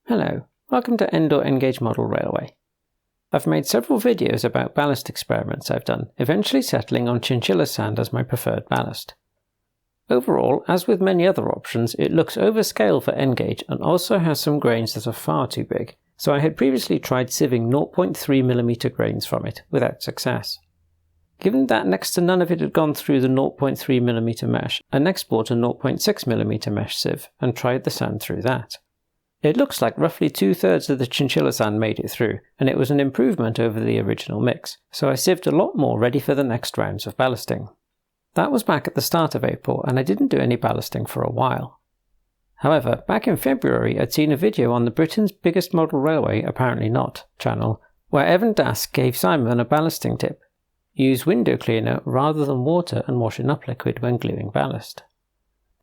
Hello, welcome to End or N-Gauge Model Railway. I've made several videos about ballast experiments I've done, eventually settling on chinchilla sand as my preferred ballast. Overall, as with many other options, it looks overscale for N-Gauge and also has some grains that are far too big, so I had previously tried sieving 0.3mm grains from it, without success. Given that next to none of it had gone through the 0.3mm mesh, I next bought a 0.6mm mesh sieve and tried the sand through that. It looks like roughly 2/3 of the chinchilla sand made it through, and it was an improvement over the original mix, so I sieved a lot more ready for the next rounds of ballasting. That was back at the start of April, and I didn't do any ballasting for a while. However, back in February I'd seen a video on the Britain's Biggest Model Railway, Apparently Not channel, where Evan Dask gave Simon a ballasting tip. Use window cleaner rather than water and washing up liquid when gluing ballast.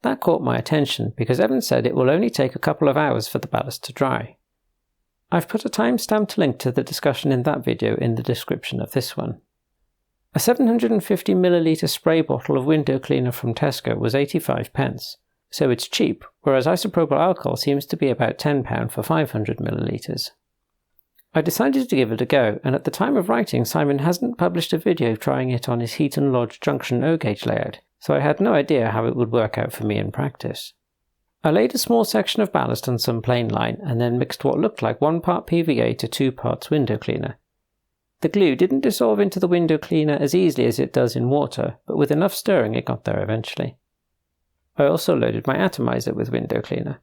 That caught my attention because Evan said it will only take a couple of hours for the ballast to dry. I've put a time-stamped link to the discussion in that video in the description of this one. A 750ml spray bottle of window cleaner from Tesco was 85p, so it's cheap, whereas isopropyl alcohol seems to be about £10 for 500ml. I decided to give it a go, and at the time of writing Simon hasn't published a video trying it on his Heaton Lodge junction O-gauge layout, so I had no idea how it would work out for me in practice. I laid a small section of ballast on some plain line and then mixed what looked like 1 part PVA to 2 parts window cleaner. The glue didn't dissolve into the window cleaner as easily as it does in water, but with enough stirring it got there eventually. I also loaded my atomizer with window cleaner.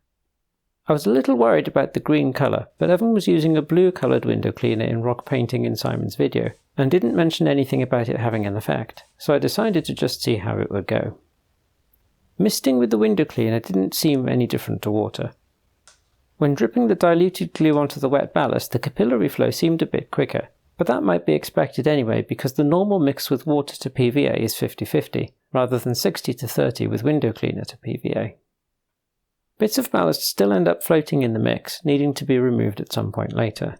I was a little worried about the green colour, but Evan was using a blue coloured window cleaner in rock painting in Simon's video, and didn't mention anything about it having an effect, so I decided to just see how it would go. Misting with the window cleaner didn't seem any different to water. When dripping the diluted glue onto the wet ballast, the capillary flow seemed a bit quicker, but that might be expected anyway because the normal mix with water to PVA is 50-50, rather than 60-30 with window cleaner to PVA. Bits of ballast still end up floating in the mix, needing to be removed at some point later.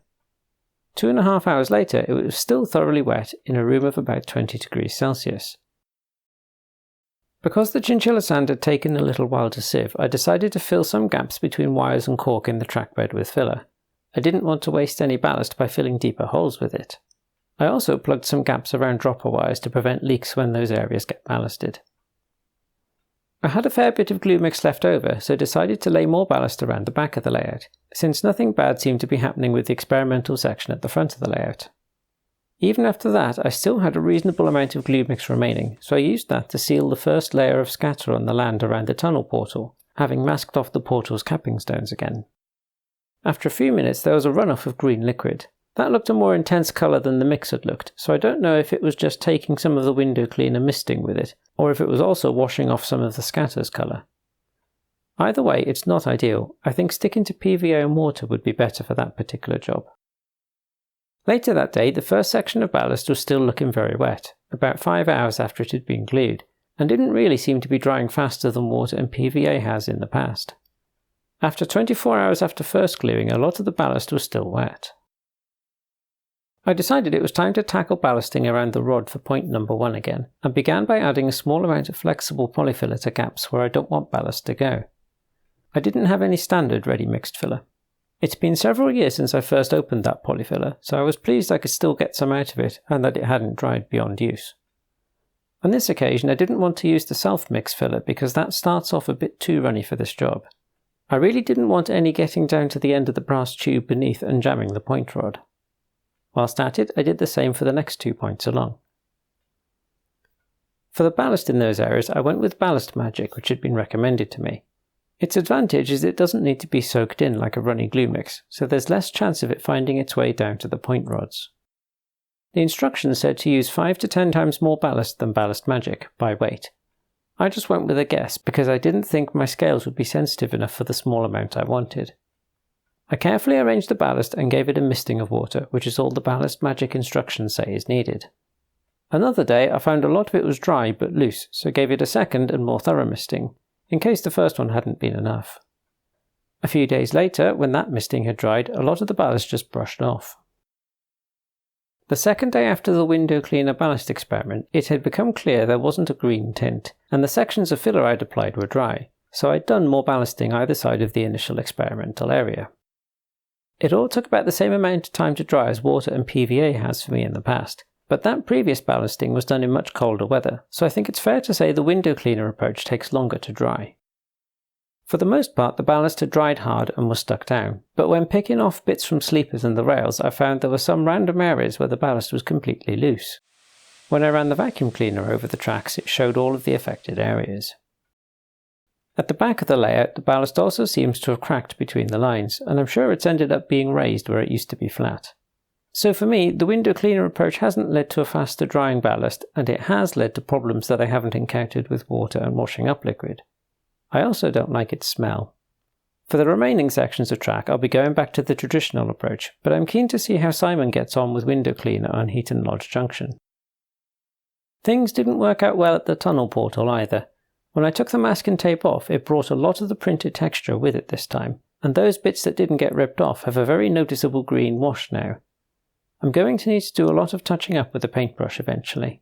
2.5 hours later, it was still thoroughly wet in a room of about 20 degrees Celsius. Because the chinchilla sand had taken a little while to sieve, I decided to fill some gaps between wires and cork in the track bed with filler. I didn't want to waste any ballast by filling deeper holes with it. I also plugged some gaps around dropper wires to prevent leaks when those areas get ballasted. I had a fair bit of glue mix left over, so decided to lay more ballast around the back of the layout, since nothing bad seemed to be happening with the experimental section at the front of the layout. Even after that, I still had a reasonable amount of glue mix remaining, so I used that to seal the first layer of scatter on the land around the tunnel portal, having masked off the portal's capping stones again. After a few minutes there was a runoff of green liquid. That looked a more intense colour than the mix had looked, so I don't know if it was just taking some of the window cleaner misting with it, or if it was also washing off some of the scatter's colour. Either way, it's not ideal. I think sticking to PVA and water would be better for that particular job. Later that day, the first section of ballast was still looking very wet, about 5 hours after it had been glued, and didn't really seem to be drying faster than water and PVA has in the past. After 24 hours after first gluing, a lot of the ballast was still wet. I decided it was time to tackle ballasting around the rod for point number 1 again, and began by adding a small amount of flexible polyfiller to gaps where I don't want ballast to go. I didn't have any standard ready mixed filler. It's been several years since I first opened that polyfiller, so I was pleased I could still get some out of it and that it hadn't dried beyond use. On this occasion I didn't want to use the self-mix filler because that starts off a bit too runny for this job. I really didn't want any getting down to the end of the brass tube beneath and jamming the point rod. Whilst at it, I did the same for the next 2 points along. For the ballast in those areas, I went with Ballast Magic, which had been recommended to me. Its advantage is it doesn't need to be soaked in like a runny glue mix, so there's less chance of it finding its way down to the point rods. The instructions said to use 5 to 10 times more ballast than Ballast Magic, by weight. I just went with a guess because I didn't think my scales would be sensitive enough for the small amount I wanted. I carefully arranged the ballast and gave it a misting of water, which is all the Ballast Magic instructions say is needed. Another day I found a lot of it was dry but loose, so gave it a second and more thorough misting, in case the first one hadn't been enough. A few days later, when that misting had dried, a lot of the ballast just brushed off. The second day after the window cleaner ballast experiment, it had become clear there wasn't a green tint, and the sections of filler I'd applied were dry, so I'd done more ballasting either side of the initial experimental area. It all took about the same amount of time to dry as water and PVA has for me in the past, but that previous ballasting was done in much colder weather, so I think it's fair to say the window cleaner approach takes longer to dry. For the most part, the ballast had dried hard and was stuck down, but when picking off bits from sleepers and the rails, I found there were some random areas where the ballast was completely loose. When I ran the vacuum cleaner over the tracks, it showed all of the affected areas. At the back of the layout, the ballast also seems to have cracked between the lines, and I'm sure it's ended up being raised where it used to be flat. So for me, the window cleaner approach hasn't led to a faster drying ballast, and it has led to problems that I haven't encountered with water and washing up liquid. I also don't like its smell. For the remaining sections of track, I'll be going back to the traditional approach, but I'm keen to see how Simon gets on with window cleaner on Heaton Lodge Junction. Things didn't work out well at the tunnel portal either. When I took the masking tape off, it brought a lot of the printed texture with it this time, and those bits that didn't get ripped off have a very noticeable green wash now. I'm going to need to do a lot of touching up with the paintbrush eventually.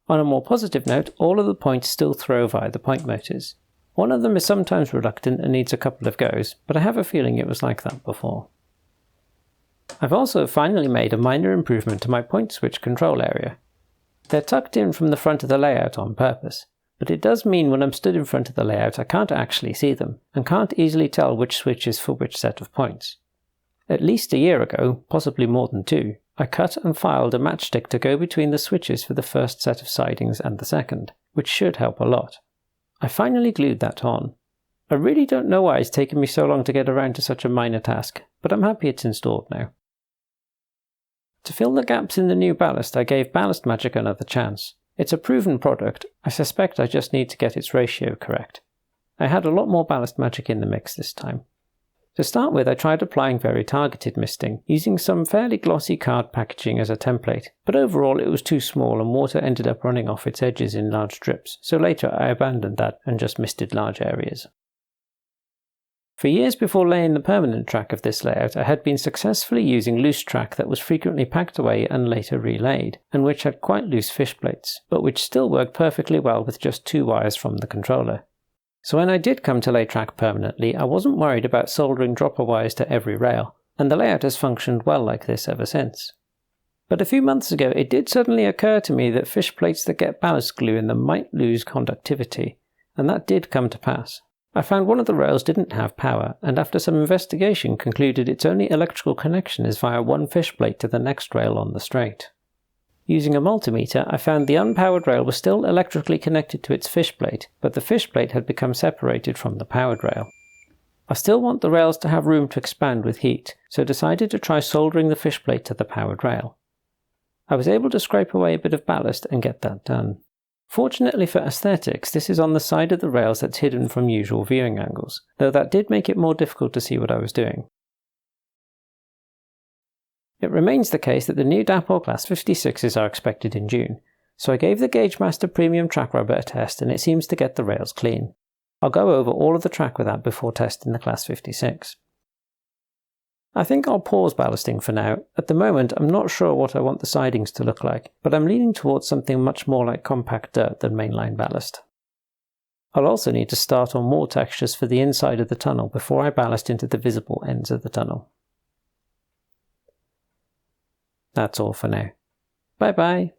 On a more positive note, all of the points still throw via the point motors. One of them is sometimes reluctant and needs a couple of goes, but I have a feeling it was like that before. I've also finally made a minor improvement to my point switch control area. They're tucked in from the front of the layout on purpose, but it does mean when I'm stood in front of the layout I can't actually see them, and can't easily tell which switch is for which set of points. At least a year ago, possibly more than 2, I cut and filed a matchstick to go between the switches for the first set of sidings and the second, which should help a lot. I finally glued that on. I really don't know why it's taken me so long to get around to such a minor task, but I'm happy it's installed now. To fill the gaps in the new ballast, I gave Ballast Magic another chance. It's a proven product, I suspect I just need to get its ratio correct. I had a lot more Ballast Magic in the mix this time. To start with, I tried applying very targeted misting, using some fairly glossy card packaging as a template, but overall it was too small and water ended up running off its edges in large drips, so later I abandoned that and just misted large areas. For years before laying the permanent track of this layout, I had been successfully using loose track that was frequently packed away and later relayed, and which had quite loose fish plates, but which still worked perfectly well with just 2 wires from the controller. So when I did come to lay track permanently, I wasn't worried about soldering dropper wires to every rail, and the layout has functioned well like this ever since. But a few months ago it did suddenly occur to me that fish plates that get ballast glue in them might lose conductivity, and that did come to pass. I found one of the rails didn't have power, and after some investigation concluded its only electrical connection is via one fish plate to the next rail on the straight. Using a multimeter, I found the unpowered rail was still electrically connected to its fish plate, but the fish plate had become separated from the powered rail. I still want the rails to have room to expand with heat, so decided to try soldering the fish plate to the powered rail. I was able to scrape away a bit of ballast and get that done. Fortunately for aesthetics, this is on the side of the rails that's hidden from usual viewing angles, though that did make it more difficult to see what I was doing. It remains the case that the new Dapol Class 56s are expected in June, so I gave the Gagemaster Premium track rubber a test and it seems to get the rails clean. I'll go over all of the track with that before testing the Class 56. I think I'll pause ballasting for now. At the moment I'm not sure what I want the sidings to look like, but I'm leaning towards something much more like compact dirt than mainline ballast. I'll also need to start on more textures for the inside of the tunnel before I ballast into the visible ends of the tunnel. That's all for now. Bye bye.